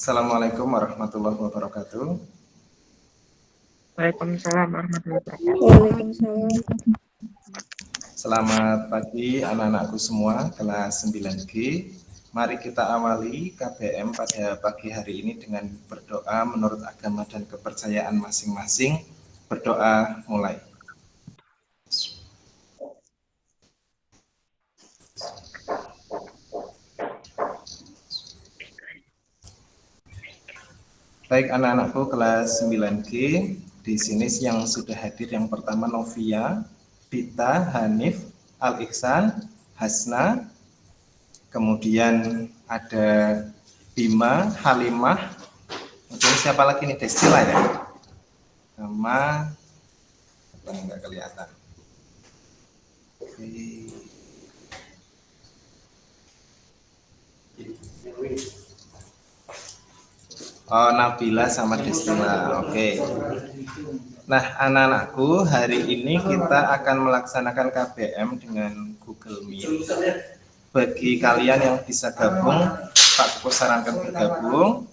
Assalamualaikum warahmatullahi wabarakatuh. Waalaikumsalam warahmatullahi wabarakatuh. Waalaikumsalam. Selamat pagi anak-anakku semua kelas 9G. Mari kita awali KBM pada pagi hari ini dengan berdoa menurut agama dan kepercayaan masing-masing. Berdoa mulai. Baik anak-anakku kelas 9G, di sini yang sudah hadir yang pertama Novia, Dita, Hanif, Al-Ihsan, Hasna, kemudian ada Bima, Halimah, kemudian siapa lagi nih, Destila ya, sama apa nih nggak kelihatan. Oke. Oh, Nabila sama Destila. Oke. Nah, anak-anakku, hari ini kita akan melaksanakan KBM dengan Google Meet. Bagi kalian yang bisa gabung, Pak Kuku sarankan bergabung.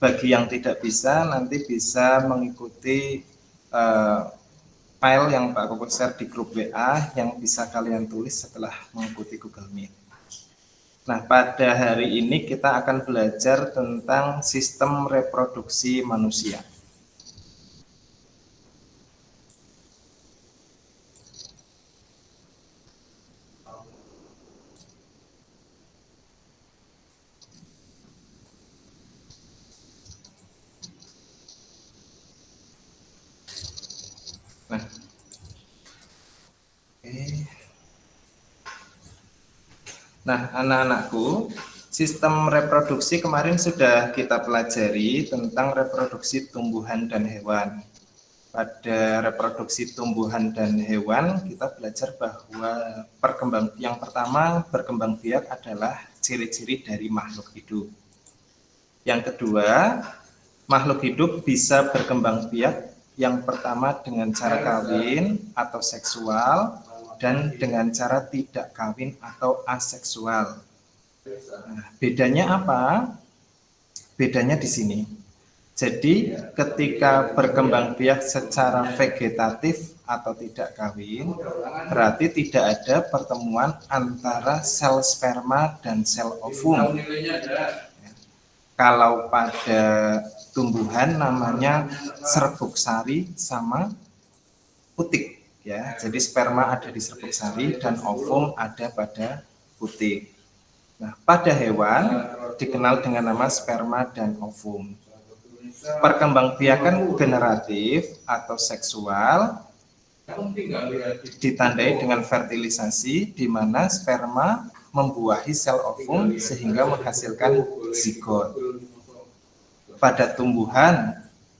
Bagi yang tidak bisa, nanti bisa mengikuti file yang Pak Kuku share di grup WA yang bisa kalian tulis setelah mengikuti Google Meet. Nah, pada hari ini kita akan belajar tentang sistem reproduksi manusia. Nah, Nah, anak-anakku, sistem reproduksi kemarin sudah kita pelajari tentang reproduksi tumbuhan dan hewan. Pada reproduksi tumbuhan dan hewan, kita belajar bahwa yang pertama berkembang biak adalah ciri-ciri dari makhluk hidup. Yang kedua, makhluk hidup bisa berkembang biak yang pertama dengan cara kawin atau seksual, dan dengan cara tidak kawin atau aseksual. Nah, bedanya apa? Bedanya di sini. Jadi ketika berkembang biak secara vegetatif atau tidak kawin, berarti tidak ada pertemuan antara sel sperma dan sel ovum. Kalau pada tumbuhan namanya serbuk sari sama putik. Ya, jadi sperma ada di serbuk sari dan ovum ada pada putik. Nah, pada hewan dikenal dengan nama sperma dan ovum. Perkembangbiakan generatif atau seksual ditandai dengan fertilisasi, di mana sperma membuahi sel ovum sehingga menghasilkan zigot. Pada tumbuhan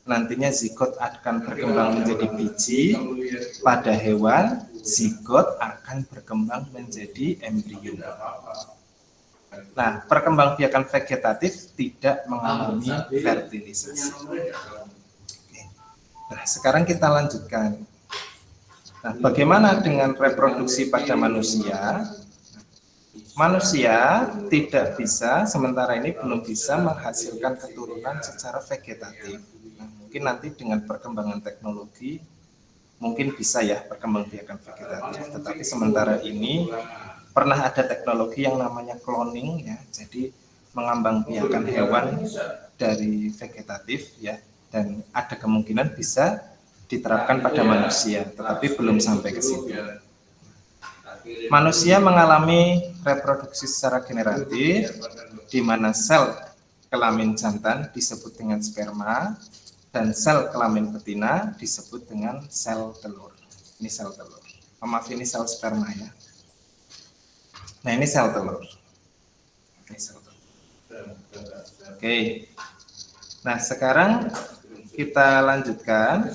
nantinya zigot akan berkembang menjadi biji, pada hewan zigot akan berkembang menjadi embrio. Nah, perkembangbiakan vegetatif tidak mengalami fertilisasi. Nah, sekarang kita lanjutkan. Nah, bagaimana dengan reproduksi pada manusia? Manusia tidak bisa, sementara ini belum bisa menghasilkan keturunan secara vegetatif. Nah, mungkin nanti dengan perkembangan teknologi, mungkin bisa ya perkembangbiakan vegetatif. Tetapi sementara ini pernah ada teknologi yang namanya cloning ya, jadi mengembangbiakan hewan dari vegetatif ya, dan ada kemungkinan bisa diterapkan pada manusia, tetapi belum sampai ke situ. Manusia mengalami reproduksi secara generatif, di mana sel kelamin jantan disebut dengan sperma, dan sel kelamin betina disebut dengan sel telur. Ini sel telur. Maaf, ini sel sperma ya. Nah, ini sel telur. Ini sel telur. Oke. Nah, sekarang kita lanjutkan.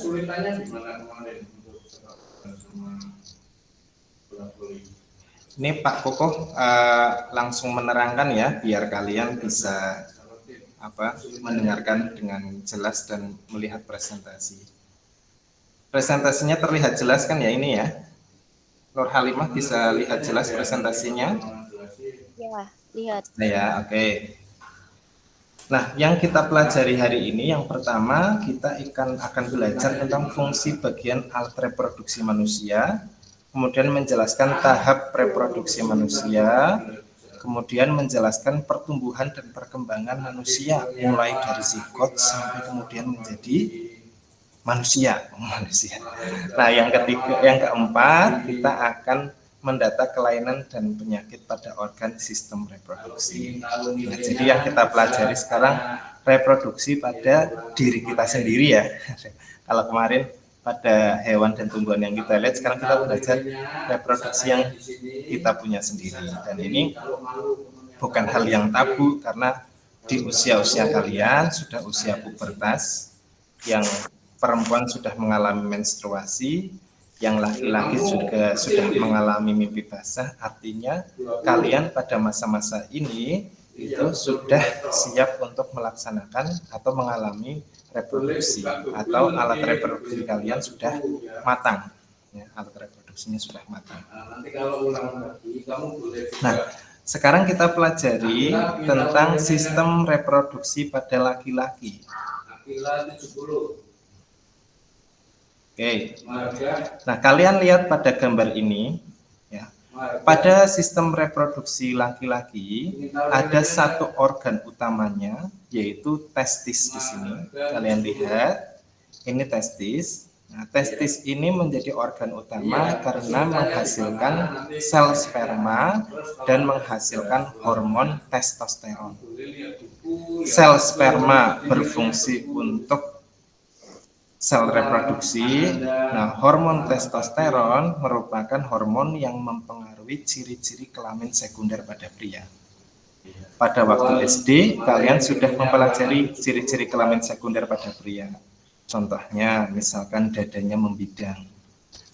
Ini Pak Kokoh langsung menerangkan ya, biar kalian bisa mendengarkan dengan jelas dan melihat presentasi. Presentasinya terlihat jelas kan ya ini ya? Nur Halimah bisa lihat jelas presentasinya? Ya, lihat. Ya, oke. Nah, yang kita pelajari hari ini yang pertama kita akan belajar tentang fungsi bagian alat reproduksi manusia, kemudian menjelaskan tahap reproduksi manusia, kemudian menjelaskan pertumbuhan dan perkembangan manusia mulai dari zigot sampai kemudian menjadi manusia. Nah, yang ketiga, yang keempat kita akan mendata kelainan dan penyakit pada organ sistem reproduksi. Nah, jadi yang kita pelajari sekarang reproduksi pada diri kita sendiri ya. Kalau kemarin pada hewan dan tumbuhan yang kita lihat, sekarang kita belajar reproduksi yang kita punya sendiri. Dan ini bukan hal yang tabu karena di usia-usia kalian sudah usia pubertas, yang perempuan sudah mengalami menstruasi, yang laki-laki juga sudah mengalami mimpi basah, artinya kalian pada masa-masa ini itu sudah siap untuk melaksanakan atau mengalami reproduksi atau alat reproduksi kalian sudah matang. Ya, alat reproduksinya sudah matang. Nah, sekarang kita pelajari tentang sistem reproduksi pada laki-laki. Oke. Nah, kalian lihat pada gambar ini, ya. Pada sistem reproduksi laki-laki ada satu organ utamanya, yaitu testis di sini. Kalian lihat, ini testis. Nah, testis ini menjadi organ utama karena menghasilkan sel sperma dan menghasilkan hormon testosteron. Sel sperma berfungsi untuk sel reproduksi. Nah, hormon testosteron merupakan hormon yang mempengaruhi ciri-ciri kelamin sekunder pada pria. Pada waktu SD, kalian sudah mempelajari ciri-ciri kelamin sekunder pada pria. Contohnya, misalkan dadanya membidang,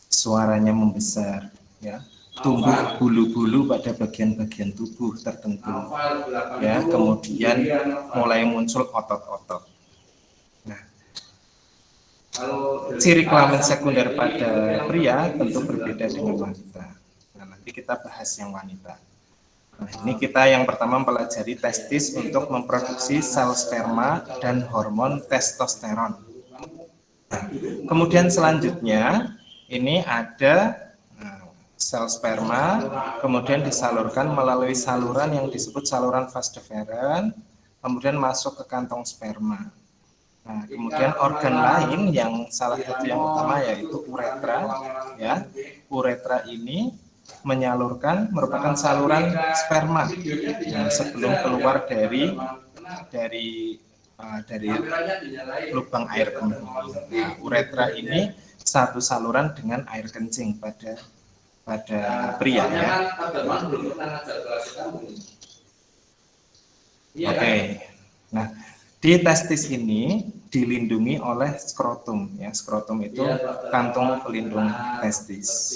suaranya membesar, ya, tumbuh bulu-bulu pada bagian-bagian tubuh tertentu, ya, kemudian mulai muncul otot-otot. Ciri kelamin sekunder pada pria tentu berbeda dengan wanita. Nah, nanti kita bahas yang wanita. Nah, ini kita yang pertama mempelajari testis untuk memproduksi sel sperma dan hormon testosteron. Nah, kemudian selanjutnya ini ada sel sperma, kemudian disalurkan melalui saluran yang disebut saluran vas deferens, kemudian masuk ke kantong sperma. Nah, kemudian organ lain yang salah satu yang utama yaitu uretra, ya. Uretra ini merupakan saluran sperma. Nah, sebelum keluar dari lubang air kemih. Nah, uretra ini satu saluran dengan air kencing pada pria ya. Oke. Nah, di testis ini dilindungi oleh skrotum ya. Skrotum itu kantung pelindung testis.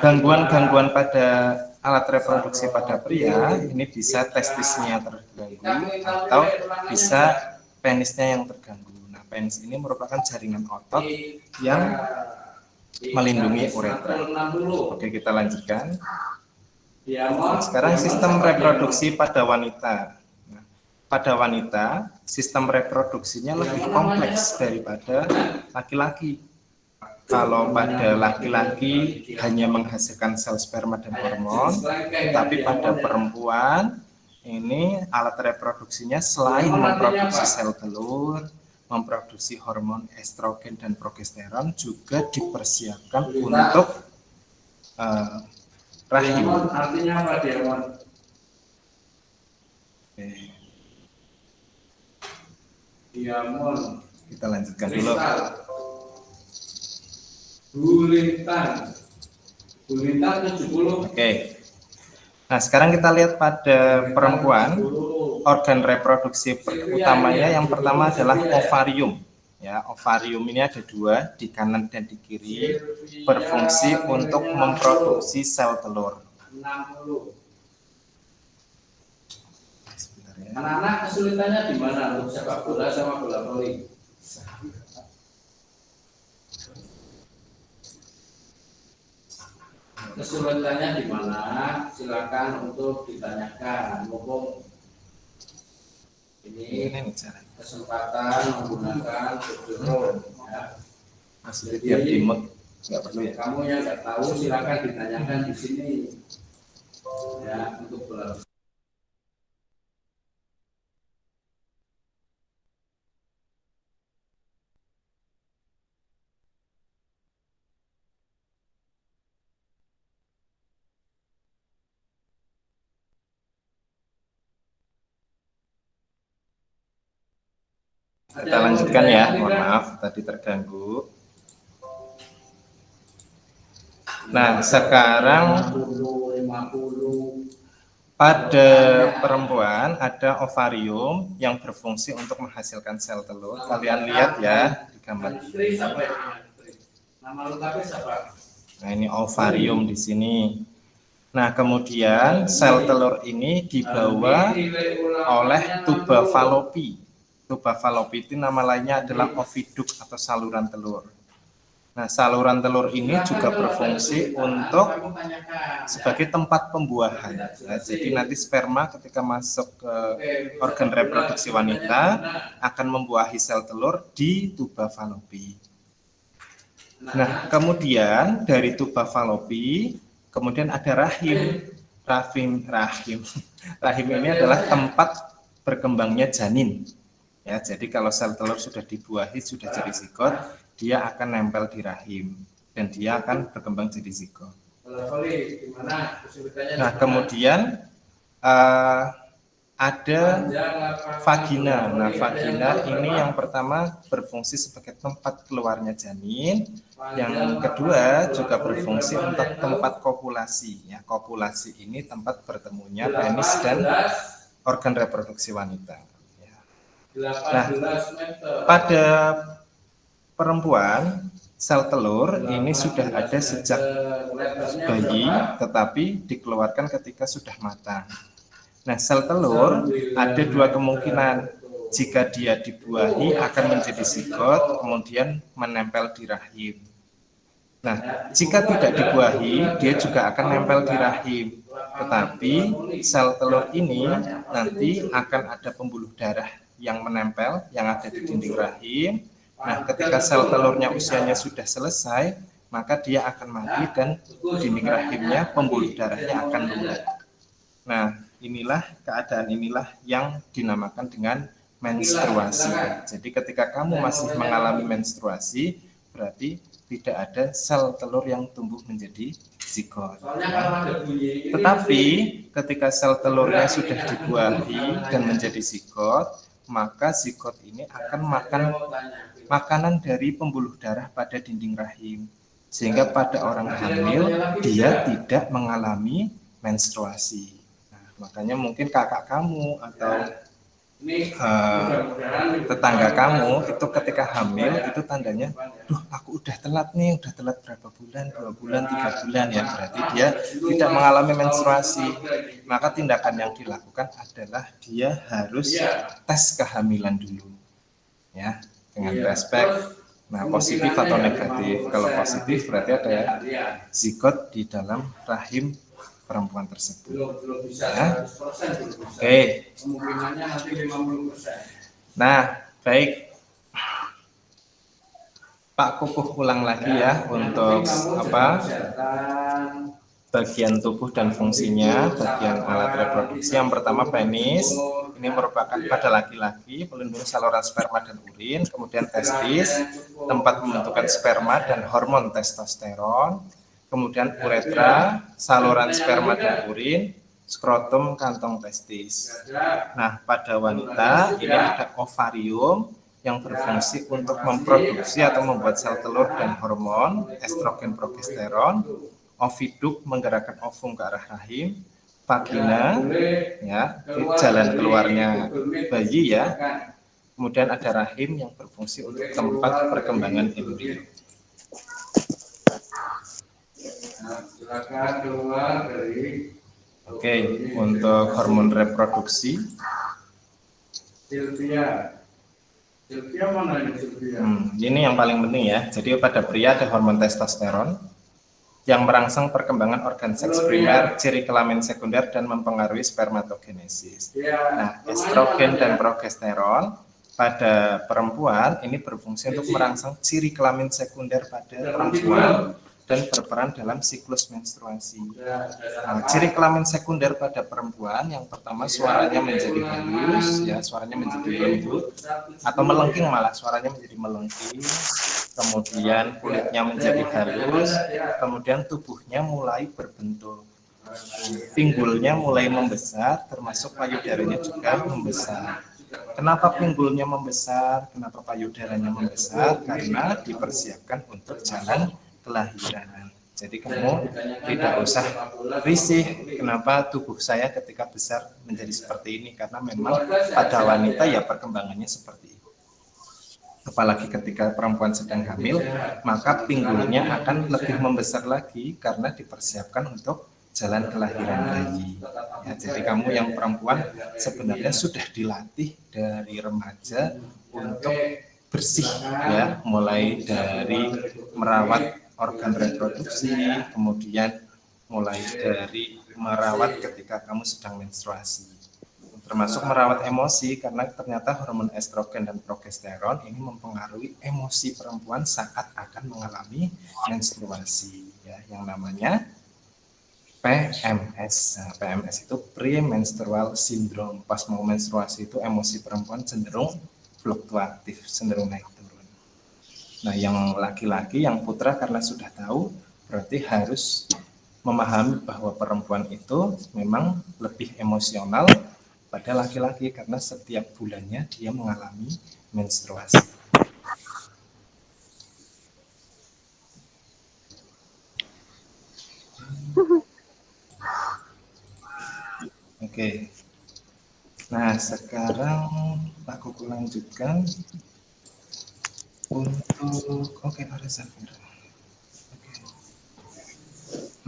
Gangguan-gangguan pada alat reproduksi pada pria ini bisa testisnya terganggu atau bisa penisnya yang terganggu. Nah, penis ini merupakan jaringan otot yang melindungi uretra. Oke, kita lanjutkan. Nah, sekarang sistem reproduksi pada wanita. Pada wanita, sistem reproduksinya lebih kompleks daripada laki-laki. Kalau pada laki-laki hanya menghasilkan sel sperma dan hormon, tapi pada perempuan ini alat reproduksinya selain memproduksi sel telur, memproduksi hormon estrogen dan progesteron, juga dipersiapkan untuk rahim. Artinya apa dia? Diamond. Kita lanjutkan dulu. Bulintan 70. Oke. Nah, sekarang kita lihat pada perempuan, organ reproduksi utamanya yang pertama adalah ovarium. Ya, ovarium ini ada dua, di kanan dan di kiri, berfungsi untuk memproduksi sel telur. 60. Anak-anak kesulitannya di mana untuk sepak bola sama bola voli? Kesulitannya di mana? Silakan untuk ditanyakan. Mumpung Ini Ini jalan. kesempatan menggunakan video ya. Maksudnya biar dimut, nggak perlu ya. Kamu yang nggak tahu silakan ditanyakan di sini ya untuk belajar. Kita lanjutkan ya, mohon maaf tadi terganggu. Nah, sekarang 50. pada perempuan ada ovarium yang berfungsi untuk menghasilkan sel telur. Kalian lihat ya di gambar. Istri siapa ya? Nama lengkapnya siapa? Nah, ini ovarium di sini. Nah, kemudian sel telur ini dibawa oleh tuba falopi. Tuba falopi itu nama lainnya adalah oviduk atau saluran telur. Nah, saluran telur ini juga berfungsi untuk sebagai tempat pembuahan. Nah, jadi nanti sperma ketika masuk ke organ reproduksi wanita akan membuahi sel telur di tuba falopi. Nah, kemudian dari tuba falopi, kemudian ada rahim. Rahim ini adalah tempat berkembangnya janin. Ya, jadi kalau sel telur sudah dibuahi, sudah jadi zigot, dia akan nempel di rahim dan dia akan berkembang jadi zigot. Nah, kemudian ada vagina. Nah, vagina ini yang pertama berfungsi sebagai tempat keluarnya janin. Yang kedua juga berfungsi untuk tempat kopulasi. Ya, kopulasi ini tempat bertemunya penis dan organ reproduksi wanita. Nah, pada perempuan sel telur ini sudah ada sejak bayi, tetapi dikeluarkan ketika sudah matang. Nah, sel telur ada dua kemungkinan. Jika dia dibuahi akan menjadi zigot, kemudian menempel di rahim. Nah, jika tidak dibuahi, dia juga akan nempel di rahim. Tetapi sel telur ini nanti akan ada pembuluh darah yang menempel, yang ada di dinding rahim. Nah, ketika sel telurnya usianya sudah selesai, maka dia akan mati dan dinding rahimnya, pembuluh darahnya akan lunak. Nah, keadaan inilah yang dinamakan dengan menstruasi. Jadi ketika kamu masih mengalami menstruasi, berarti tidak ada sel telur yang tumbuh menjadi zigot. Ya. Tetapi ketika sel telurnya sudah dibuahi dan menjadi zigot, maka zigot ini akan makan makanan dari pembuluh darah pada dinding rahim. Sehingga pada orang hamil, dia tidak mengalami menstruasi. Nah, makanya mungkin kakak kamu atau tetangga kamu itu ketika hamil itu tandanya, duh aku udah telat nih, udah telat berapa bulan, 2 bulan, 3 bulan ya, berarti dia tidak mengalami menstruasi. Maka tindakan yang dilakukan adalah dia harus tes kehamilan dulu, ya, dengan respek. Nah, positif atau negatif. Kalau positif berarti ada zigot di dalam rahim perempuan tersebut. Ya. Oke. Nah, baik. Pak Kukuh ulang lagi ya untuk bagian tubuh dan fungsinya, bagian alat reproduksi. Yang pertama penis, ini merupakan pada laki-laki pelindung saluran sperma dan urin, kemudian testis, tempat pembentukan sperma dan hormon testosteron, kemudian uretra, saluran sperma dan urin, skrotum, kantong testis. Nah, pada wanita ini ada ovarium yang berfungsi untuk memproduksi atau membuat sel telur dan hormon estrogen progesteron. Oviduk menggerakkan ovum ke arah rahim, vagina ya, jalan keluarnya bayi ya. Kemudian ada rahim yang berfungsi untuk tempat perkembangan embrio. Silakan keluar dari. Oke, untuk hormon reproduksi. Sylvia mana ini Sylvia? Ini yang paling penting ya. Jadi pada pria ada hormon testosteron. yang merangsang perkembangan organ seks primer, ciri kelamin sekunder, dan mempengaruhi spermatogenesis. Nah, estrogen dan progesteron pada perempuan ini berfungsi untuk merangsang ciri kelamin sekunder pada perempuan dan berperan dalam siklus menstruasi. Nah, ciri kelamin sekunder pada perempuan yang pertama suaranya menjadi halus, ya suaranya menjadi lembut atau melengking, malah suaranya menjadi melengking. Kemudian kulitnya menjadi halus, kemudian tubuhnya mulai berbentuk, pinggulnya mulai membesar, termasuk payudaranya juga membesar. Kenapa pinggulnya membesar? Kenapa payudaranya membesar? Karena dipersiapkan untuk jalan kelahiran. Jadi kamu tidak usah risih kenapa tubuh saya ketika besar menjadi seperti ini, karena memang pada wanita ya perkembangannya seperti itu. Apalagi ketika perempuan sedang hamil, maka pinggulnya akan lebih membesar lagi karena dipersiapkan untuk jalan kelahiran bayi. Ya, jadi kamu yang perempuan sebenarnya sudah dilatih dari remaja untuk bersih, ya, mulai dari merawat organ reproduksi, kemudian mulai dari merawat ketika kamu sedang menstruasi, termasuk merawat emosi, karena ternyata hormon estrogen dan progesteron ini mempengaruhi emosi perempuan saat akan mengalami menstruasi, ya, yang namanya PMS. Nah, PMS itu premenstrual syndrome. Pas mau menstruasi itu emosi perempuan cenderung fluktuatif, cenderung naik turun. Nah, yang laki-laki, yang putra karena sudah tahu, berarti harus memahami bahwa perempuan itu memang lebih emosional pada laki-laki karena setiap bulannya dia mengalami menstruasi. Oke. Nah, sekarang Pak Kuku lanjutkan untuk ada Safira.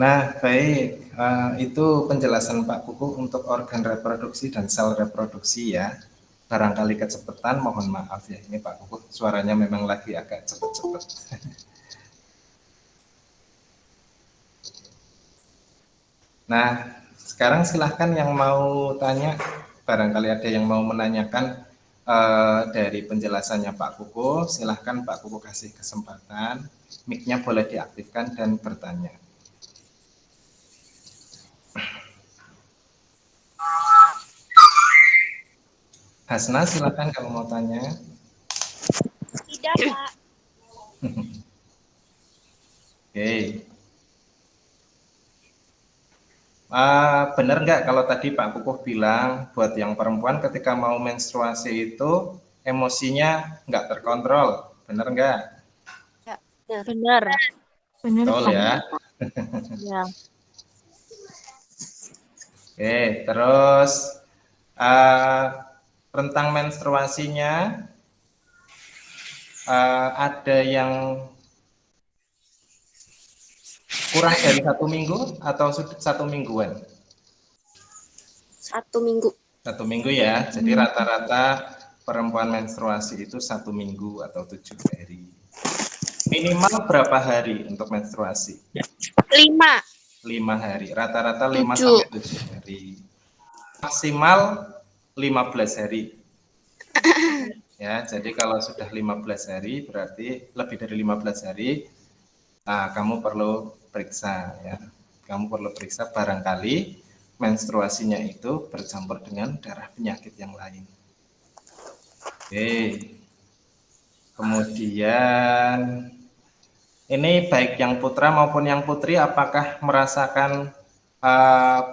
Nah, baik, itu penjelasan Pak Kuku untuk organ reproduksi dan sel reproduksi, ya. Barangkali kecepatan, mohon maaf ya, ini Pak Kuku suaranya memang lagi agak cepat-cepat. Nah, sekarang silahkan yang mau tanya, barangkali ada yang mau menanyakan dari penjelasannya Pak Kuku, silahkan Pak Kuku kasih kesempatan, mic-nya boleh diaktifkan dan bertanya. Hasna, silakan kalau mau tanya. Tidak, Pak. Oke. Benar nggak kalau tadi Pak Kukuh bilang buat yang perempuan ketika mau menstruasi itu emosinya nggak terkontrol, benar nggak? Ya, benar. Benar, Betul Pak. ya. Ya. Oke, terus rentang menstruasinya ada yang kurang dari 1 minggu atau 1 mingguan? 1 minggu. 1 minggu ya. Jadi rata-rata perempuan menstruasi itu 1 minggu atau 7 hari. Minimal berapa hari untuk menstruasi? 5. 5 hari. Rata-rata 5 7. sampai 7 hari. Maksimal 15 hari. Ya, jadi kalau sudah 15 hari berarti lebih dari 15 hari kamu perlu periksa, ya. Kamu perlu periksa barangkali menstruasinya itu bercampur dengan darah penyakit yang lain. Oke. Kemudian ini baik yang putra maupun yang putri apakah merasakan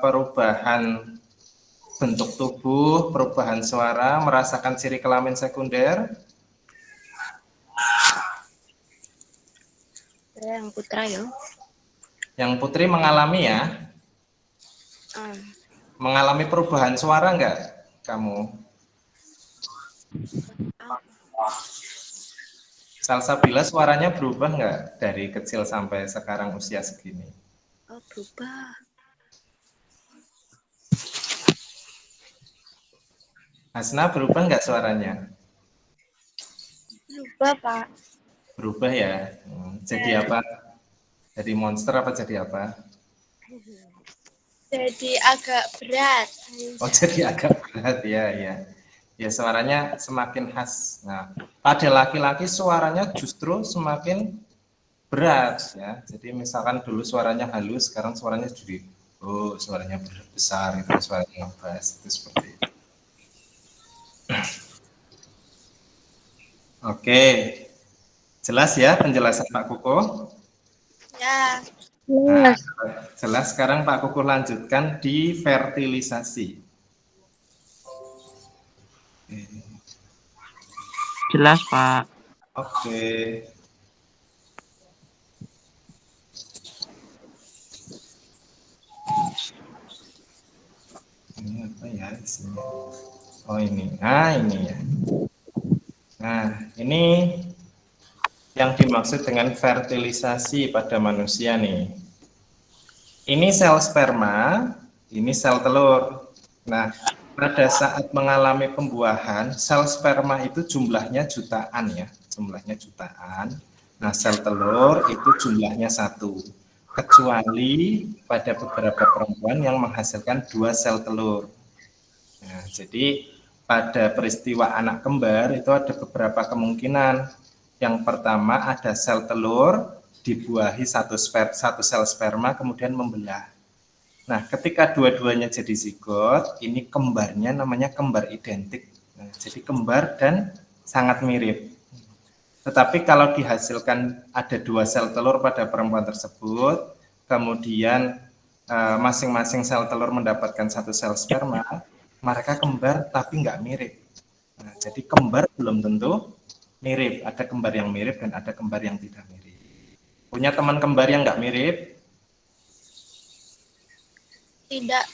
perubahan bentuk tubuh, perubahan suara, merasakan ciri kelamin sekunder? Yang putra ya. Yang putri mengalami ya? Mengalami perubahan suara enggak kamu? Salsabila suaranya berubah enggak dari kecil sampai sekarang usia segini? Oh, berubah. Hasna berubah enggak suaranya? Berubah, Pak. Berubah ya. Jadi apa? Jadi monster apa jadi apa? Jadi agak berat. Oh, jadi agak berat ya, ya. Ya, suaranya semakin khas. Nah, pada laki-laki suaranya justru semakin berat ya. Jadi misalkan dulu suaranya halus, sekarang suaranya jadi oh, suaranya besar itu, suaranya bass itu seperti itu. Oke. Jelas ya penjelasan Pak Kuko? Ya. Nah, jelas. Sekarang Pak Kuko lanjutkan di fertilisasi. Jelas, Pak. Oke. Ini apa ya isinya? Oh ini. Nah, ini ya. Nah, ini yang dimaksud dengan fertilisasi pada manusia nih. Ini sel sperma, ini sel telur. Nah, pada saat mengalami pembuahan, sel sperma itu jumlahnya jutaan ya, jumlahnya jutaan. Nah, sel telur itu jumlahnya 1. Kecuali pada beberapa perempuan yang menghasilkan 2 sel telur. Nah, jadi pada peristiwa anak kembar itu ada beberapa kemungkinan. Yang pertama ada sel telur dibuahi satu sel sperma kemudian membelah. Nah, ketika dua-duanya jadi zigot, ini kembarnya namanya kembar identik. Nah, jadi kembar dan sangat mirip. Tetapi kalau dihasilkan ada 2 sel telur pada perempuan tersebut, kemudian masing-masing sel telur mendapatkan 1 sel sperma, mereka kembar tapi nggak mirip. Nah, jadi kembar belum tentu mirip. Ada kembar yang mirip dan ada kembar yang tidak mirip. Punya teman kembar yang nggak mirip? Tidak.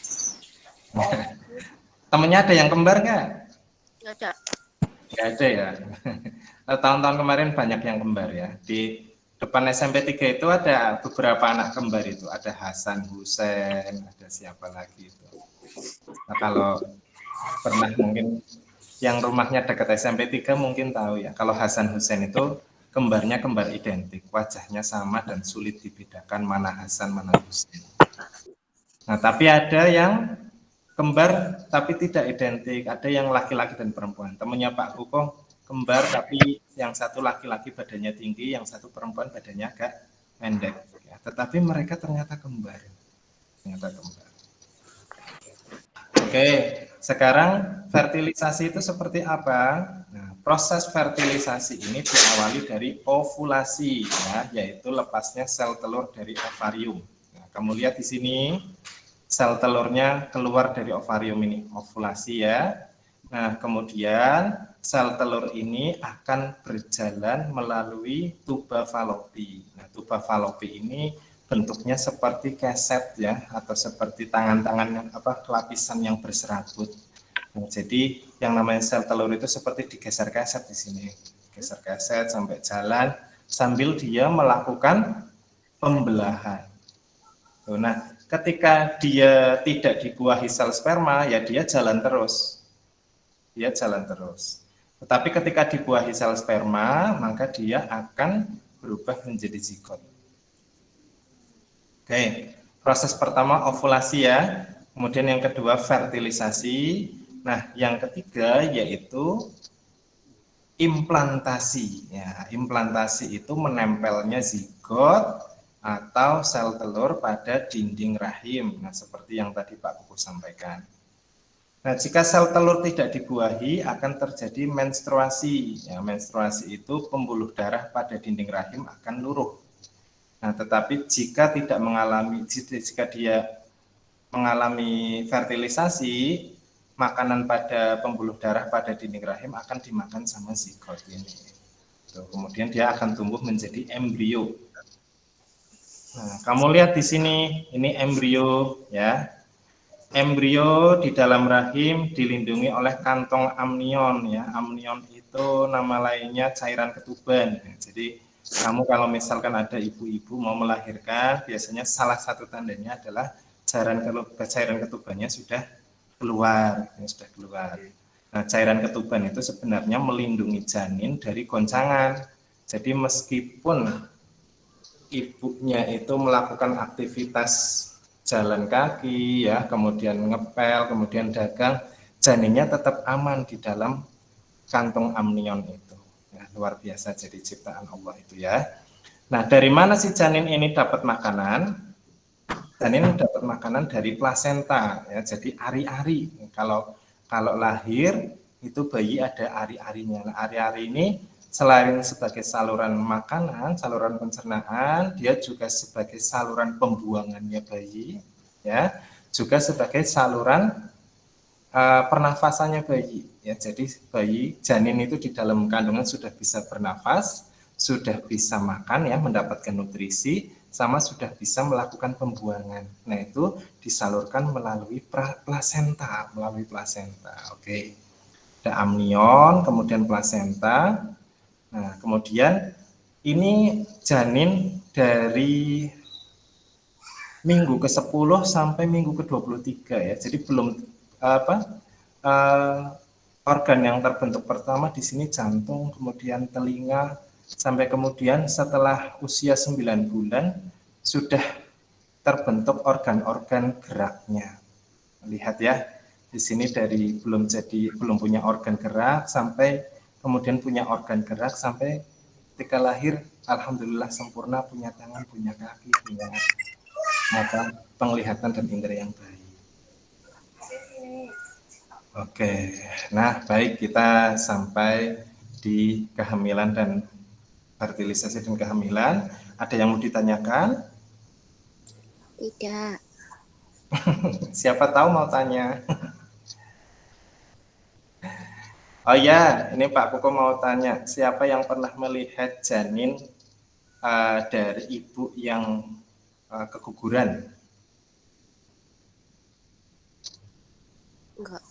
Temennya ada yang kembar nggak? Nggak ada. Nggak ada ya. Tahun-tahun kemarin banyak yang kembar ya. Di depan SMP 3 itu ada beberapa anak kembar itu. Ada Hasan Hussein, ada siapa lagi itu. Nah, kalau pernah mungkin yang rumahnya dekat SMP 3 mungkin tahu ya. Kalau Hasan Hussein itu kembarnya kembar identik. Wajahnya sama dan sulit dibedakan mana Hasan, mana Hussein. Nah, tapi ada yang kembar tapi tidak identik, ada yang laki-laki dan perempuan. Temannya Pak Kuko kembar tapi yang satu laki-laki badannya tinggi, yang satu perempuan badannya agak pendek. Ya, tetapi mereka ternyata kembar. Ternyata kembar. Oke, sekarang fertilisasi itu seperti apa? Nah, proses fertilisasi ini diawali dari ovulasi, ya, yaitu lepasnya sel telur dari ovarium. Nah, kamu lihat di sini. Sel telurnya keluar dari ovarium ini, ovulasi ya. Nah, kemudian sel telur ini akan berjalan melalui tuba falopi. Nah, tuba falopi ini bentuknya seperti keset ya, atau seperti tangan-tangan lapisan yang berserabut. Nah, jadi yang namanya sel telur itu seperti digeser keset di sini, geser keset sampai jalan sambil dia melakukan pembelahan. Nah, ketika dia tidak dibuahi sel sperma, ya dia jalan terus. Dia jalan terus. Tetapi ketika dibuahi sel sperma, maka dia akan berubah menjadi zigot. Oke, proses pertama ovulasi ya. Kemudian yang kedua fertilisasi. Nah, yang ketiga yaitu implantasi. Ya, implantasi itu menempelnya zigot atau sel telur pada dinding rahim. Nah, seperti yang tadi Pak Kuku sampaikan. Nah, jika sel telur tidak dibuahi akan terjadi menstruasi. Ya, menstruasi itu pembuluh darah pada dinding rahim akan luruh. Nah, tetapi jika tidak mengalami, jika dia mengalami fertilisasi, makanan pada pembuluh darah pada dinding rahim akan dimakan sama zigot ini. Kemudian dia akan tumbuh menjadi embrio. Nah, kamu lihat di sini, ini embrio ya. Embrio di dalam rahim dilindungi oleh kantong amnion ya. Amnion itu nama lainnya cairan ketuban. Jadi kamu kalau misalkan ada ibu-ibu mau melahirkan, biasanya salah satu tandanya adalah cairan ketubannya sudah keluar, sudah keluar. Nah, cairan ketuban itu sebenarnya melindungi janin dari goncangan. Jadi meskipun ibunya itu melakukan aktivitas jalan kaki ya, kemudian ngepel, kemudian dagang, janinnya tetap aman di dalam kantung amnion itu. Ya, luar biasa jadi ciptaan Allah itu ya. Nah, dari mana sih janin ini dapat makanan? Janin dapat makanan dari plasenta ya. Jadi ari-ari. Kalau lahir itu bayi ada ari-arinya. Nah, ari-ari ini selain sebagai saluran makanan, saluran pencernaan, dia juga sebagai saluran pembuangannya bayi, ya, juga sebagai saluran pernafasannya bayi. Ya, jadi bayi janin itu di dalam kandungan sudah bisa bernafas, sudah bisa makan ya, mendapatkan nutrisi, sama sudah bisa melakukan pembuangan. Nah, itu disalurkan melalui plasenta, Oke. Ada amnion, kemudian plasenta. Nah, kemudian ini janin dari minggu ke-10 sampai minggu ke-23 ya. Jadi belum organ yang terbentuk pertama di sini jantung, kemudian telinga, sampai kemudian setelah usia 9 bulan sudah terbentuk organ-organ geraknya. Lihat ya, di sini dari belum punya organ gerak sampai kemudian punya organ gerak sampai ketika lahir alhamdulillah sempurna, punya tangan, punya kaki, punya penglihatan dan indera yang baik. Oke, nah baik, kita sampai di kehamilan dan fertilisasi dan kehamilan. Ada yang mau ditanyakan? Tidak. Siapa tahu mau tanya? Oh ya, ini Pak Koko mau tanya, siapa yang pernah melihat janin dari ibu yang keguguran? Enggak.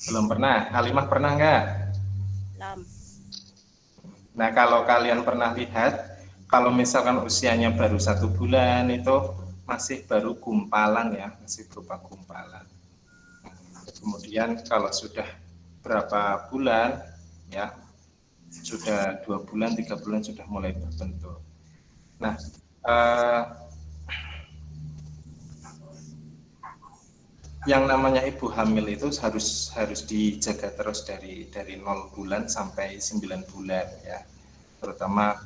Belum pernah. Halimah pernah nggak? Belum. Nah, kalau kalian pernah lihat, kalau misalkan usianya baru 1 bulan itu masih baru gumpalan ya, masih berupa gumpalan. Kemudian kalau sudah berapa bulan ya, sudah 2 bulan, 3 bulan sudah mulai berbentuk. Nah, yang namanya ibu hamil itu harus dijaga terus dari 0 bulan sampai 9 bulan ya. Terutama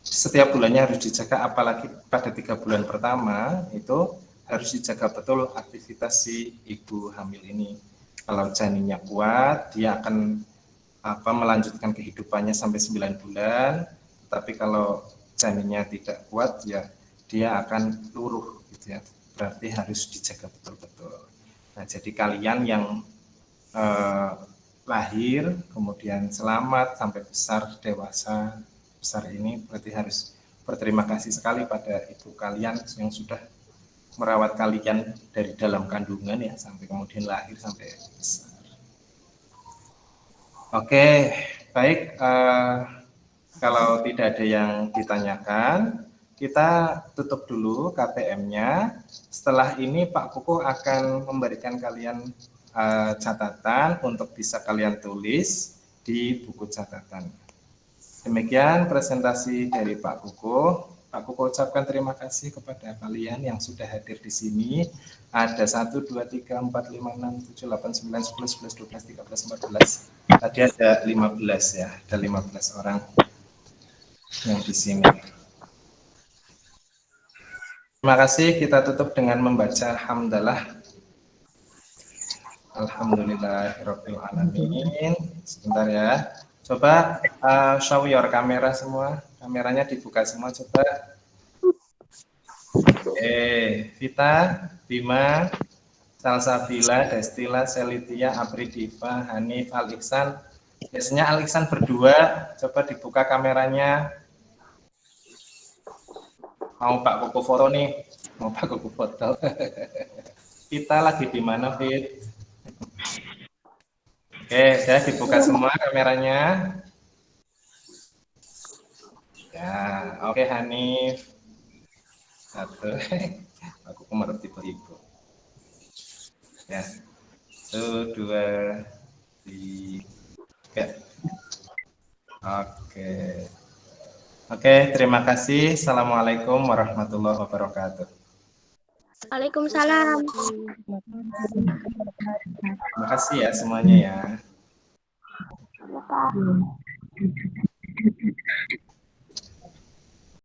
setiap bulannya harus dijaga, apalagi pada 3 bulan pertama itu harus dijaga betul aktivitas si ibu hamil ini. Kalau janinnya kuat, dia akan melanjutkan kehidupannya sampai 9 bulan. Tapi kalau janinnya tidak kuat, ya dia akan luruh gitu ya. Berarti harus dijaga betul-betul. Nah, jadi kalian yang lahir, kemudian selamat sampai besar, dewasa, besar ini berarti harus berterima kasih sekali pada ibu kalian yang sudah merawat kalian dari dalam kandungan ya, sampai kemudian lahir sampai besar. Oke, baik. Kalau tidak ada yang ditanyakan, kita tutup dulu KTM-nya. Setelah ini Pak Koko akan memberikan kalian catatan untuk bisa kalian tulis di buku catatan. Demikian presentasi dari Pak Koko. Pak Koko ucapkan terima kasih kepada kalian yang sudah hadir di sini. Ada 1, 2, 3, 4, 5, 6, 7, 8, 9, 10, 11, 12, 13, 14. Tadi ada 15 ya, ada 15 orang yang di sini. Terima kasih, kita tutup dengan membaca hamdalah. Alhamdulillahirabbil alamin. Sebentar ya. Coba show your kamera semua. Kameranya dibuka semua coba. Vita, Bima, Salsabila, Destila, Selitia, Apridiva, Hanif, Al-Iksan. Biasanya Al-Iksan berdua. Coba dibuka kameranya. Mau Pak Koko foto nih. Mau Pak Koko foto. Kita lagi di mana, Fit? Oke, sudah dibuka semua kameranya. Ya, oke Hanif. Satu. Aku kemarin tiba-tiba. Ya. 1, 2, 3. Oke. Oke, terima kasih. Assalamualaikum warahmatullahi wabarakatuh. Waalaikumsalam. Terima kasih ya semuanya ya. Ya, Pak.